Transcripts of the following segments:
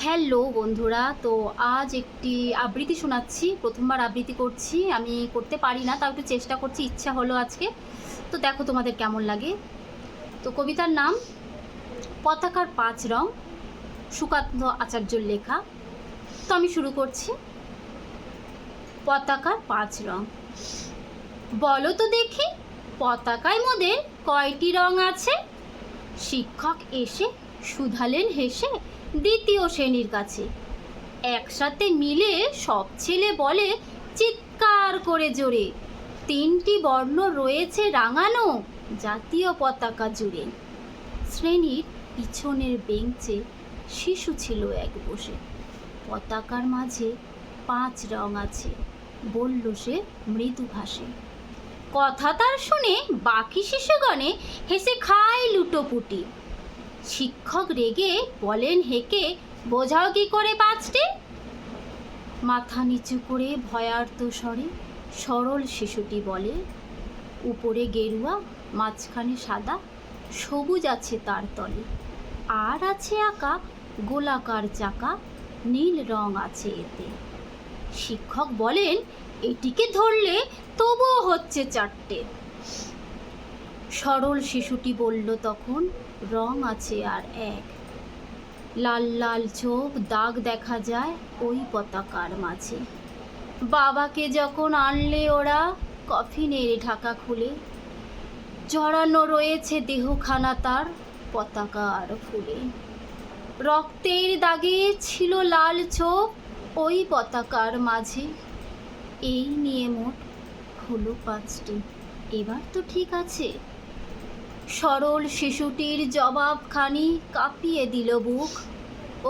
Hello বন্ধুরা, তো আজ একটি আবৃত্তি শোনাচ্ছি। প্রথমবার আবৃত্তি করছি, আমি করতে পারি না, তাও একটু চেষ্টা করছি, ইচ্ছা হলো আজকে। তো দেখো তোমাদের কেমন লাগে। তো কবিতার নাম পতাকার পাঁচ রং, সুকান্ত আচার্যর লেখা। তো আমি শুরু করছি। পতাকার পাঁচ রং। বলো তো দেখি, পতাকায় মোদের কয়টি রং আছে? শিক্ষক এসে শুধালেন হেসে দ্বিতীয় শ্রেণীর কাছে। একসাথে মিলে সব ছেলে বলে চিৎকার করে জোরে, তিনটি বর্ণ রয়েছে রাঙানো জাতীয় পতাকা জুড়ে। শ্রেণীর পিছনের বেঞ্চে শিশু ছিল এক বসে। পতাকার মাঝে পাঁচ রং আছে, বলল সে মৃদু ভাষে। কথা তার শুনে বাকি শিশুগণে হেসে খায় লুটোপুটি। শিক্ষক রেগে বলেন হেঁকে, বোঝাও কি করে পাঁচটি? মাথা নিচু করে ভয়ার্ত স্বরে সরল শিশুটি বলে, উপরে গেরুয়া, মাঝখানে সাদা, সবুজ আছে তার তলে, আর আছে আঁকা গোলাকার চাকা, নীল রং আছে এতে। শিক্ষক বলেন, এটিকে ধরলে তবুও হচ্ছে চারটে। সরল শিশুটি বলল তখন, রং আছে আর এক। লাল লাল চোখ দাগ দেখা যায় ওই পতাকার মাঝে। বাবাকে যখন আনলে ওরা কফিনের ঢাকা খুলে, জড়ানো রয়েছে দেহখানা তার পতাকার ফুলে। রক্তের দাগে ছিল লাল চোখ ওই পতাকার মাঝে। এই নিয়ে মোট হলো পাঁচটি, এবার তো ঠিক আছে। সরল শিশুটির জবাবখানি কাঁপিয়ে দিল বুক,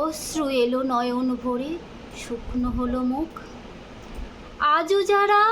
অশ্রু এলো নয়ন ভরে, শুকনো হলো মুখ। আজও যারা